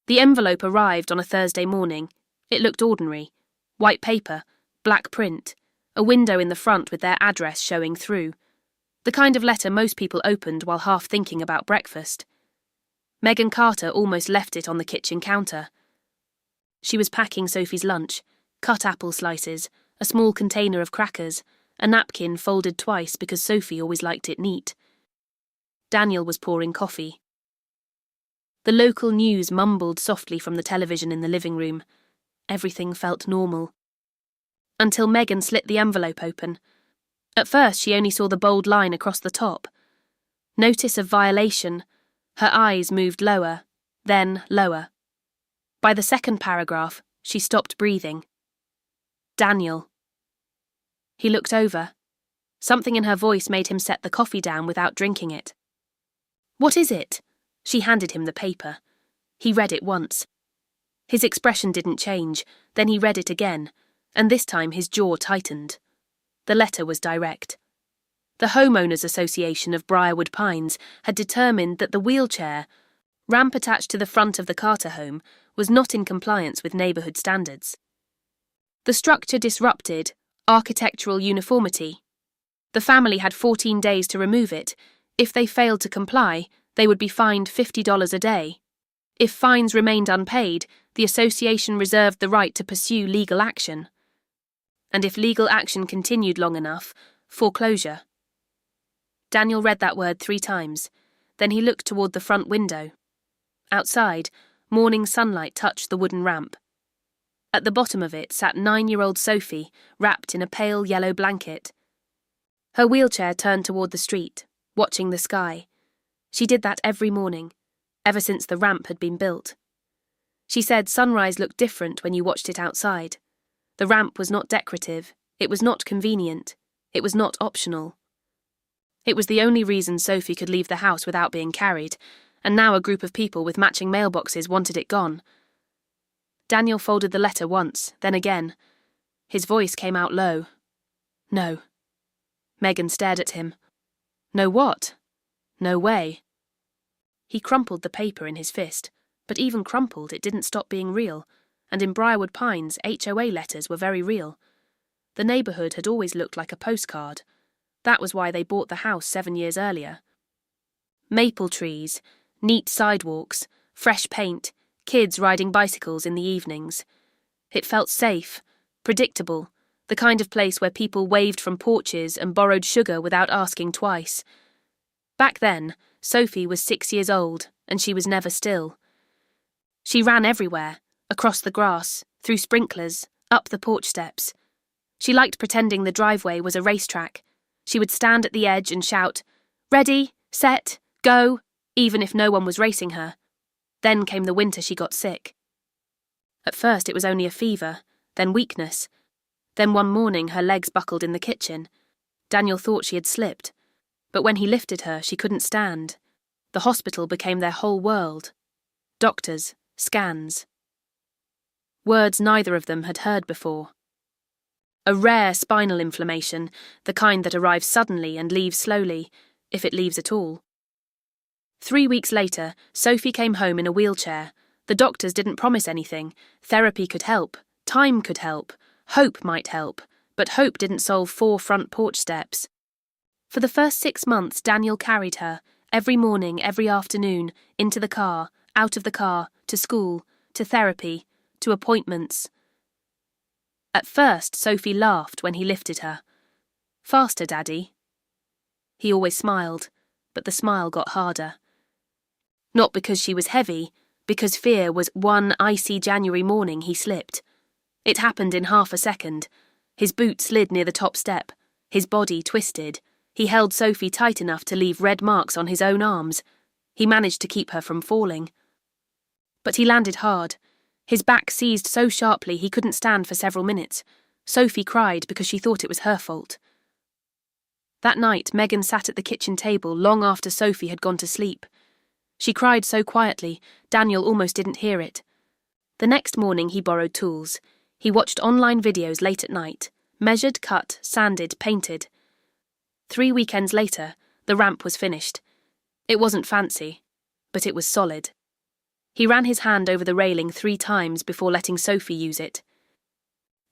The envelope arrived on a Thursday morning. It looked ordinary. White paper, black print, a window in the front with their address showing through. The kind of letter most people opened while half thinking about breakfast. Megan Carter almost left it on the kitchen counter. She was packing Sophie's lunch, cut apple slices, a small container of crackers, a napkin folded twice because Sophie always liked it neat. Daniel was pouring coffee. The local news mumbled softly from the television in the living room. Everything felt normal. Until Megan slit the envelope open. At first she only saw the bold line across the top. Notice of violation. Her eyes moved lower, then lower. By the second paragraph, she stopped breathing. Daniel. He looked over. Something in her voice made him set the coffee down without drinking it. "What is it?" She handed him the paper. He read it once. His expression didn't change, then he read it again, and this time his jaw tightened. The letter was direct. The Homeowners Association of Briarwood Pines had determined that the wheelchair, ramp attached to the front of the Carter home, was not in compliance with neighbourhood standards. The structure disrupted architectural uniformity. The family had 14 days to remove it. If they failed to comply, they would be fined $50 a day. If fines remained unpaid, the association reserved the right to pursue legal action. And if legal action continued long enough, foreclosure. Daniel read that word 3 times. Then he looked toward the front window. Outside, morning sunlight touched the wooden ramp. At the bottom of it sat 9-year-old Sophie, wrapped in a pale yellow blanket. Her wheelchair turned toward the street, watching the sky. She did that every morning, ever since the ramp had been built. She said sunrise looked different when you watched it outside. The ramp was not decorative, it was not convenient, it was not optional. It was the only reason Sophie could leave the house without being carried, and now a group of people with matching mailboxes wanted it gone. Daniel folded the letter once, then again. His voice came out low. "No." Megan stared at him. "No what?" "No way." He crumpled the paper in his fist, but even crumpled it didn't stop being real, and in Briarwood Pines, HOA letters were very real. The neighbourhood had always looked like a postcard. That was why they bought the house 7 years earlier. Maple trees, neat sidewalks, fresh paint, kids riding bicycles in the evenings. It felt safe, predictable, the kind of place where people waved from porches and borrowed sugar without asking twice. Back then, Sophie was 6 years old, and she was never still. She ran everywhere, across the grass, through sprinklers, up the porch steps. She liked pretending the driveway was a racetrack. She would stand at the edge and shout, "Ready, set, go," even if no one was racing her. Then came the winter she got sick. At first it was only a fever, then weakness. Then one morning her legs buckled in the kitchen. Daniel thought she had slipped, but when he lifted her she couldn't stand. The hospital became their whole world. Doctors, scans. Words neither of them had heard before. A rare spinal inflammation, the kind that arrives suddenly and leaves slowly, if it leaves at all. 3 weeks later, Sophie came home in a wheelchair. The doctors didn't promise anything. Therapy could help, time could help, hope might help, but hope didn't solve 4 front porch steps. For the first 6 months, Daniel carried her, every morning, every afternoon, into the car, out of the car, to school, to therapy, to appointments. At first, Sophie laughed when he lifted her. "Faster, Daddy." He always smiled, but the smile got harder. Not because she was heavy, because fear was one icy January morning he slipped. It happened in half a second. His boot slid near the top step. His body twisted. He held Sophie tight enough to leave red marks on his own arms. He managed to keep her from falling. But he landed hard. His back seized so sharply he couldn't stand for several minutes. Sophie cried because she thought it was her fault. That night, Megan sat at the kitchen table long after Sophie had gone to sleep. She cried so quietly, Daniel almost didn't hear it. The next morning he borrowed tools. He watched online videos late at night, measured, cut, sanded, painted. 3 weekends later, the ramp was finished. It wasn't fancy, but it was solid. He ran his hand over the railing 3 times before letting Sophie use it.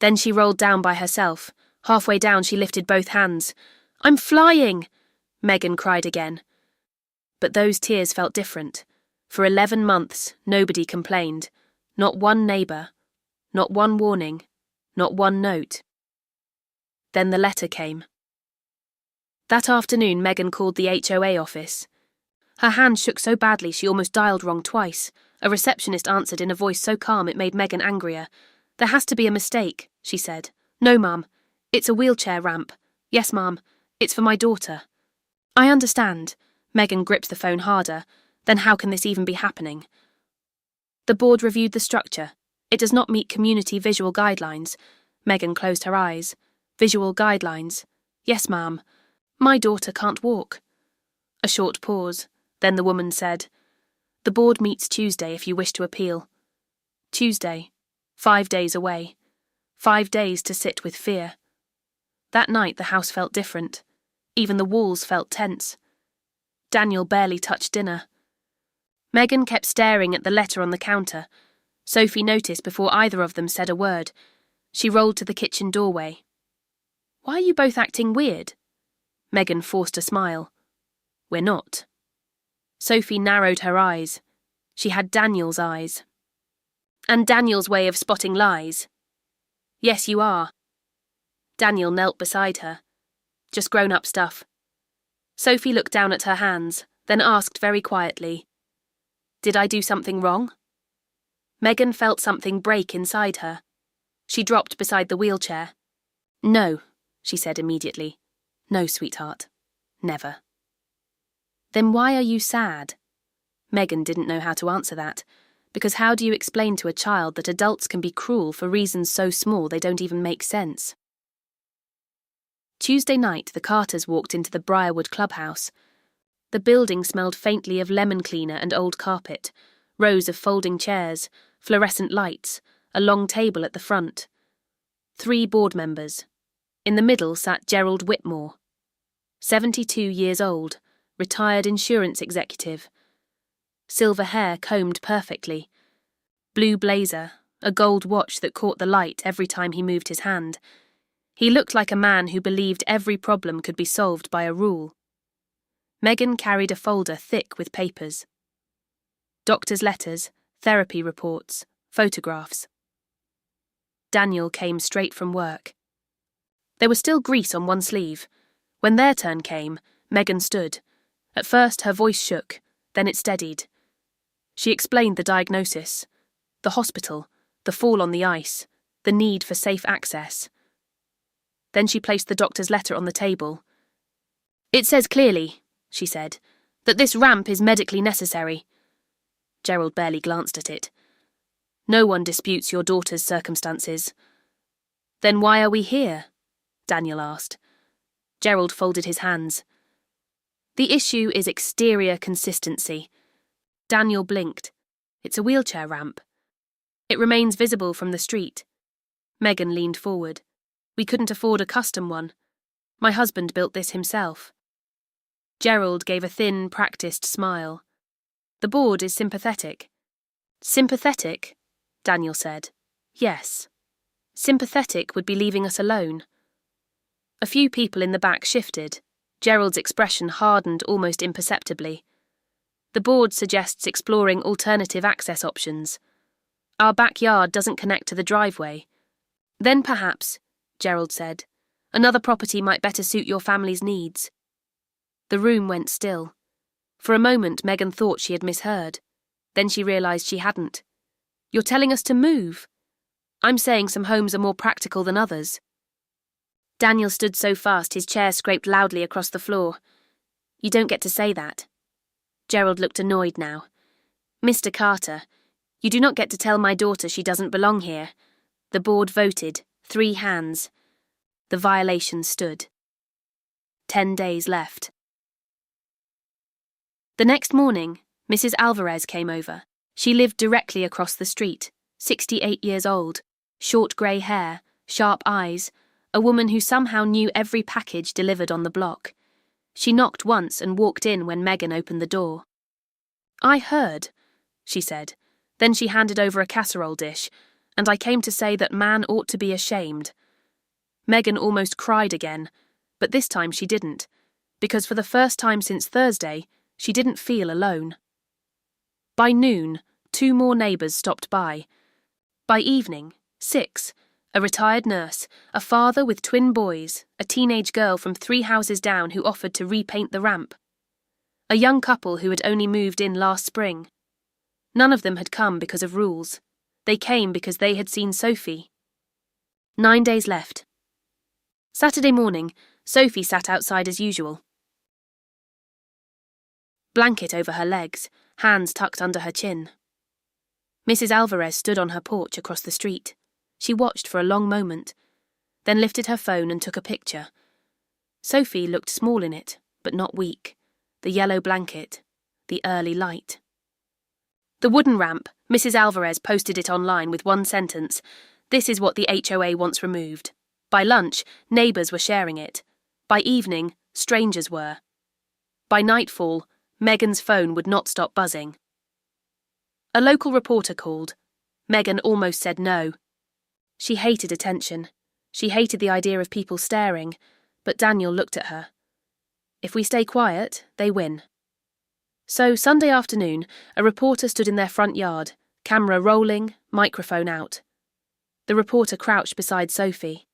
Then she rolled down by herself. Halfway down she lifted both hands. "I'm flying!" Megan cried again. But those tears felt different. For 11 months, nobody complained. Not one neighbour. Not one warning. Not one note. Then the letter came. That afternoon, Megan called the HOA office. Her hand shook so badly she almost dialed wrong twice. A receptionist answered in a voice so calm it made Megan angrier. "There has to be a mistake," she said. "No, ma'am. It's a wheelchair ramp. Yes, ma'am. It's for my daughter." "I understand." Megan gripped the phone harder. "Then how can this even be happening?" "The board reviewed the structure. It does not meet community visual guidelines." Megan closed her eyes. "Visual guidelines. Yes, ma'am. My daughter can't walk." A short pause. Then the woman said, "The board meets Tuesday if you wish to appeal." Tuesday. 5 days away. 5 days to sit with fear. That night the house felt different. Even the walls felt tense. Daniel barely touched dinner. Megan kept staring at the letter on the counter. Sophie noticed before either of them said a word. She rolled to the kitchen doorway. "Why are you both acting weird?" Megan forced a smile. "We're not." Sophie narrowed her eyes. She had Daniel's eyes. "And Daniel's way of spotting lies." "Yes, you are." Daniel knelt beside her. "Just grown-up stuff." Sophie looked down at her hands, then asked very quietly, "Did I do something wrong?" Megan felt something break inside her. She dropped beside the wheelchair. "No," she said immediately. "No, sweetheart. Never." "Then why are you sad?" Megan didn't know how to answer that, because how do you explain to a child that adults can be cruel for reasons so small they don't even make sense? Tuesday night, the Carters walked into the Briarwood clubhouse. The building smelled faintly of lemon cleaner and old carpet, rows of folding chairs, fluorescent lights, a long table at the front. 3 board members. In the middle sat Gerald Whitmore. 72 years old, retired insurance executive. Silver hair combed perfectly. Blue blazer, a gold watch that caught the light every time he moved his hand. He looked like a man who believed every problem could be solved by a rule. Megan carried a folder thick with papers. Doctor's letters, therapy reports, photographs. Daniel came straight from work. There was still grease on one sleeve. When their turn came, Megan stood. At first her voice shook, then it steadied. She explained the diagnosis, the hospital, the fall on the ice, the need for safe access. Then she placed the doctor's letter on the table. "It says clearly," she said, "that this ramp is medically necessary." Gerald barely glanced at it. "No one disputes your daughter's circumstances." "Then why are we here?" Daniel asked. Gerald folded his hands. "The issue is exterior consistency." Daniel blinked. "It's a wheelchair ramp. It remains visible from the street." Megan leaned forward. "We couldn't afford a custom one. My husband built this himself." Gerald gave a thin, practiced smile. "The board is sympathetic." "Sympathetic?" Daniel said. "Yes. Sympathetic would be leaving us alone." A few people in the back shifted. Gerald's expression hardened almost imperceptibly. "The board suggests exploring alternative access options. Our backyard doesn't connect to the driveway." "Then perhaps," Gerald said, "another property might better suit your family's needs." The room went still. For a moment Megan thought she had misheard. Then she realised she hadn't. "You're telling us to move?" "I'm saying some homes are more practical than others." Daniel stood so fast his chair scraped loudly across the floor. "You don't get to say that." Gerald looked annoyed now. "Mr. Carter, you do not get to tell my daughter she doesn't belong here." The board voted, 3 hands. The violation stood. 10 days left. The next morning, Mrs. Alvarez came over. She lived directly across the street, 68 years old, short grey hair, sharp eyes, a woman who somehow knew every package delivered on the block. She knocked once and walked in when Megan opened the door. "I heard," she said. Then she handed over a casserole dish, and I came to say that man ought to be ashamed. Megan almost cried again, but this time she didn't, because for the first time since Thursday, she didn't feel alone. By noon, 2 more neighbours stopped by. By evening, 6, a retired nurse, a father with twin boys, a teenage girl from 3 houses down who offered to repaint the ramp, a young couple who had only moved in last spring. None of them had come because of rules. They came because they had seen Sophie. 9 days left. Saturday morning, Sophie sat outside as usual. Blanket over her legs, hands tucked under her chin. Mrs. Alvarez stood on her porch across the street. She watched for a long moment, then lifted her phone and took a picture. Sophie looked small in it, but not weak. The yellow blanket, the early light. The wooden ramp, Mrs. Alvarez posted it online with one sentence: "This is what the HOA wants removed." By lunch, neighbours were sharing it. By evening, strangers were. By nightfall, Megan's phone would not stop buzzing. A local reporter called. Megan almost said no. She hated attention. She hated the idea of people staring, but Daniel looked at her. If we stay quiet, they win. So Sunday afternoon, a reporter stood in their front yard, camera rolling, microphone out. The reporter crouched beside Sophie.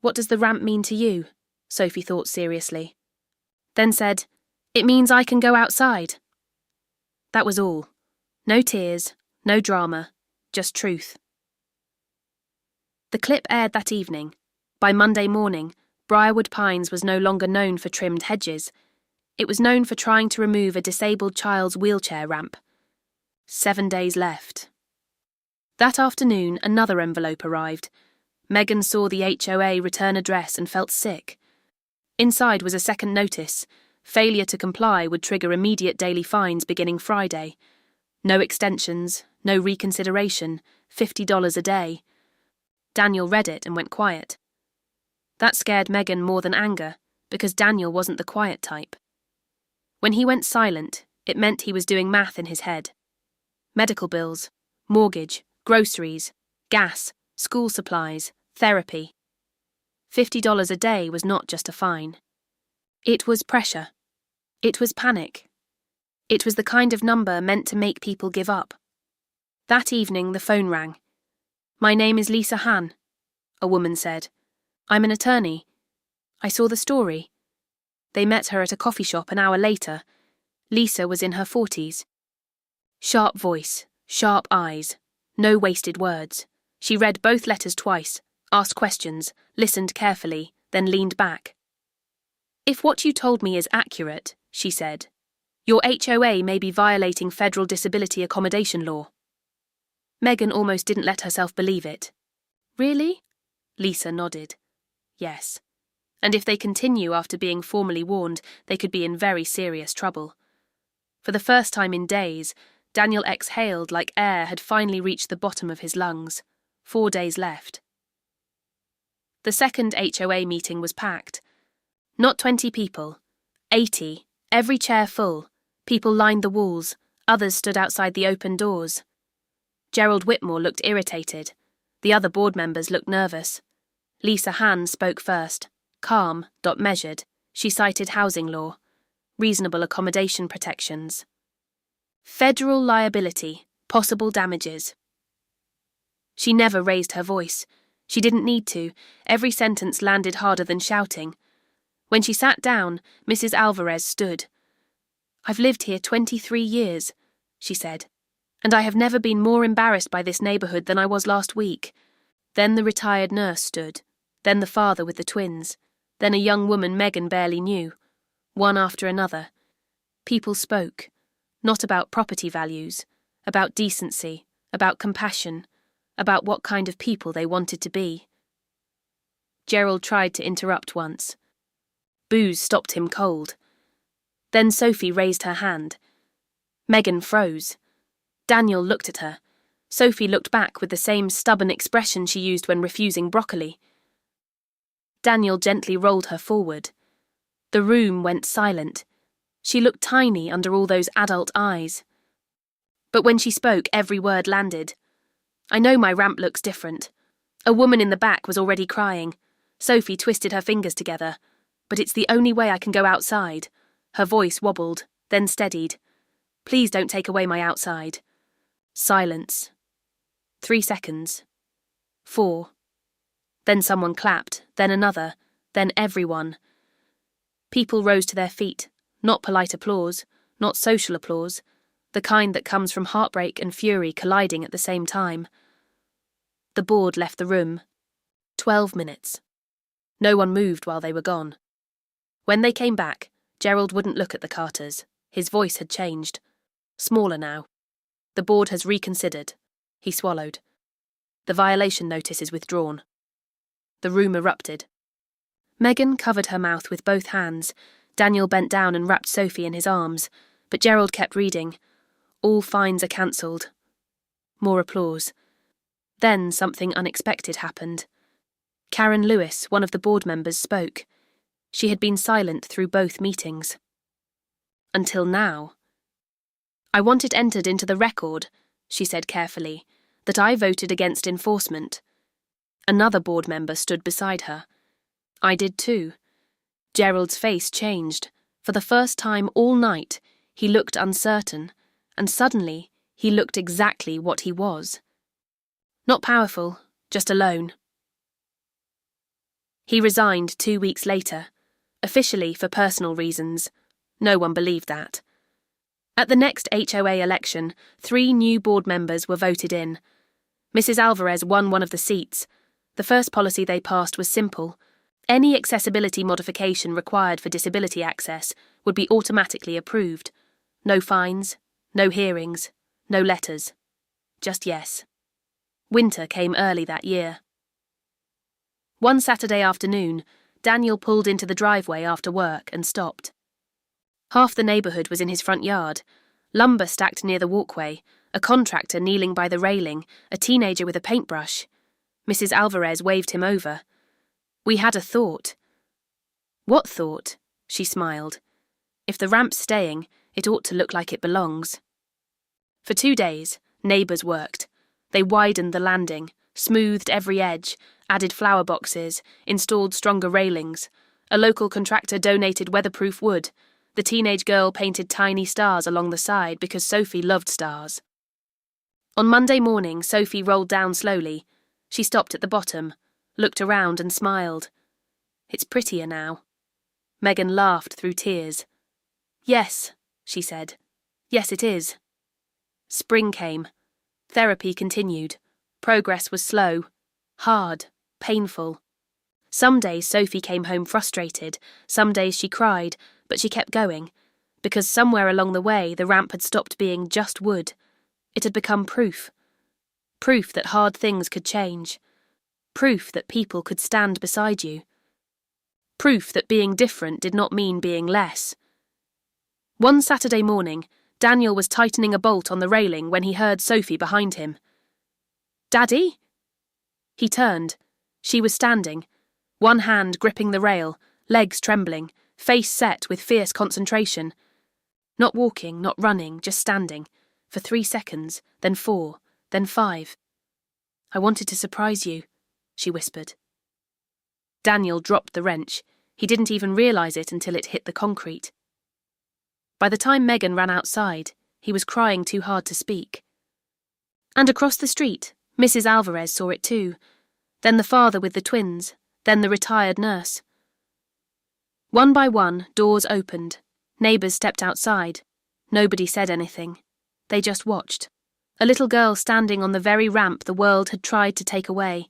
"What does the ramp mean to you?" Sophie thought seriously. Then said, "It means I can go outside." That was all. No tears, no drama, just truth. The clip aired that evening. By Monday morning, Briarwood Pines was no longer known for trimmed hedges. It was known for trying to remove a disabled child's wheelchair ramp. 7 days left. That afternoon, another envelope arrived. Megan saw the HOA return address and felt sick. Inside was a second notice. Failure to comply would trigger immediate daily fines beginning Friday. No extensions, no reconsideration, $50 a day. Daniel read it and went quiet. That scared Megan more than anger, because Daniel wasn't the quiet type. When he went silent, it meant he was doing math in his head. Medical bills, mortgage, groceries, gas, school supplies, therapy. $50 a day was not just a fine. It was pressure. It was panic. It was the kind of number meant to make people give up. That evening the phone rang. "My name is Lisa Han," a woman said. "I'm an attorney. I saw the story." They met her at a coffee shop an hour later. Lisa was in her 40s. Sharp voice, sharp eyes, no wasted words. She read both letters twice, asked questions, listened carefully, then leaned back. "If what you told me is accurate," she said, "your HOA may be violating federal disability accommodation law." Megan almost didn't let herself believe it. "Really?" Lisa nodded. "Yes. And if they continue after being formally warned, they could be in very serious trouble." For the first time in days, Daniel exhaled like air had finally reached the bottom of his lungs. 4 days left. The second HOA meeting was packed. Not 20 people. 80, every chair full. People lined the walls, others stood outside the open doors. Gerald Whitmore looked irritated. The other board members looked nervous. Lisa Han spoke first. Calm, not measured, she cited housing law. Reasonable accommodation protections. Federal liability, possible damages. She never raised her voice. She didn't need to. Every sentence landed harder than shouting. When she sat down, Mrs. Alvarez stood. "I've lived here 23 years, she said, "and I have never been more embarrassed by this neighbourhood than I was last week." Then the retired nurse stood, then the father with the twins, then a young woman Megan barely knew, one after another. People spoke, not about property values, about decency, about compassion, about what kind of people they wanted to be. Gerald tried to interrupt once. Booze stopped him cold. Then Sophie raised her hand. Megan froze. Daniel looked at her. Sophie looked back with the same stubborn expression she used when refusing broccoli. Daniel gently rolled her forward. The room went silent. She looked tiny under all those adult eyes. But when she spoke, every word landed. I know my ramp looks different. A woman in the back was already crying. Sophie twisted her fingers together. But it's the only way I can go outside. Her voice wobbled, then steadied. Please don't take away my outside. Silence. 3 seconds. 4. Then someone clapped, then another, then everyone. People rose to their feet, not polite applause, not social applause, the kind that comes from heartbreak and fury colliding at the same time. The board left the room. 12 minutes. No one moved while they were gone. When they came back, Gerald wouldn't look at the Carters. His voice had changed. Smaller now. The board has reconsidered. He swallowed. The violation notice is withdrawn. The room erupted. Megan covered her mouth with both hands. Daniel bent down and wrapped Sophie in his arms, but Gerald kept reading. All fines are cancelled. More applause. Then something unexpected happened. Karen Lewis, one of the board members, spoke. She had been silent through both meetings. Until now. I want it entered into the record, she said carefully, that I voted against enforcement. Another board member stood beside her. I did too. Gerald's face changed. For the first time all night, he looked uncertain, and suddenly he looked exactly what he was. Not powerful, just alone. He resigned 2 weeks later, officially for personal reasons. No one believed that. At the next HOA election, 3 new board members were voted in. Mrs. Alvarez won one of the seats. The first policy they passed was simple. Any accessibility modification required for disability access would be automatically approved. No fines, no hearings, no letters. Just yes. Winter came early that year. One Saturday afternoon, Daniel pulled into the driveway after work and stopped. Half the neighbourhood was in his front yard, lumber stacked near the walkway, a contractor kneeling by the railing, a teenager with a paintbrush. Mrs. Alvarez waved him over. We had a thought. What thought? She smiled. If the ramp's staying, it ought to look like it belongs. For 2 days, neighbours worked. They widened the landing, smoothed every edge, added flower boxes, installed stronger railings. A local contractor donated weatherproof wood. The teenage girl painted tiny stars along the side because Sophie loved stars. On Monday morning, Sophie rolled down slowly. She stopped at the bottom, looked around and smiled. It's prettier now. Megan laughed through tears. Yes, she said. Yes, it is. Spring came. Therapy continued. Progress was slow, hard, painful. Some days Sophie came home frustrated, some days she cried, but she kept going, because somewhere along the way the ramp had stopped being just wood. It had become proof. Proof that hard things could change. Proof that people could stand beside you. Proof that being different did not mean being less. One Saturday morning, Daniel was tightening a bolt on the railing when he heard Sophie behind him. Daddy? He turned. She was standing, one hand gripping the rail, legs trembling, face set with fierce concentration. Not walking, not running, just standing, for 3 seconds, then 4, then 5. I wanted to surprise you, she whispered. Daniel dropped the wrench. He didn't even realise it until it hit the concrete. By the time Megan ran outside, he was crying too hard to speak. And across the street, Mrs. Alvarez saw it too, then the father with the twins, then the retired nurse. One by one, doors opened. Neighbours stepped outside. Nobody said anything. They just watched. A little girl standing on the very ramp the world had tried to take away,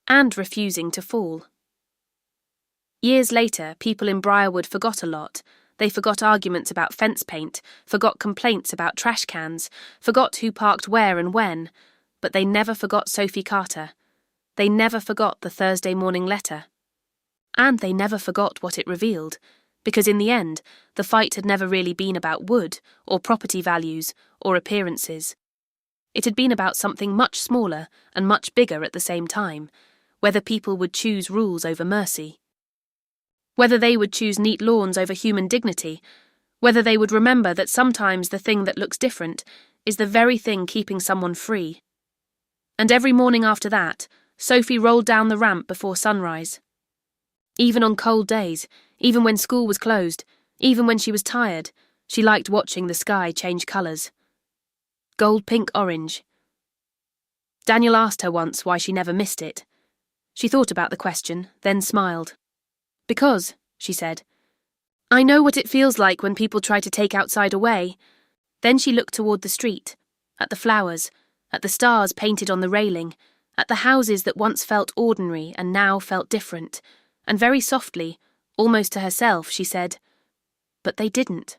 and refusing to fall. Years later, people in Briarwood forgot a lot. They forgot arguments about fence paint, forgot complaints about trash cans, forgot who parked where and when, but they never forgot Sophie Carter. They never forgot the Thursday morning letter. And they never forgot what it revealed, because in the end, the fight had never really been about wood, or property values, or appearances. It had been about something much smaller and much bigger at the same time, whether people would choose rules over mercy. Whether they would choose neat lawns over human dignity, whether they would remember that sometimes the thing that looks different is the very thing keeping someone free. And every morning after that, Sophie rolled down the ramp before sunrise. Even on cold days, even when school was closed, even when she was tired, she liked watching the sky change colours. Gold, pink, orange. Daniel asked her once why she never missed it. She thought about the question, then smiled. Because, she said, I know what it feels like when people try to take outside away. Then she looked toward the street, at the flowers, at the stars painted on the railing, at the houses that once felt ordinary and now felt different, and very softly, almost to herself, she said, but they didn't.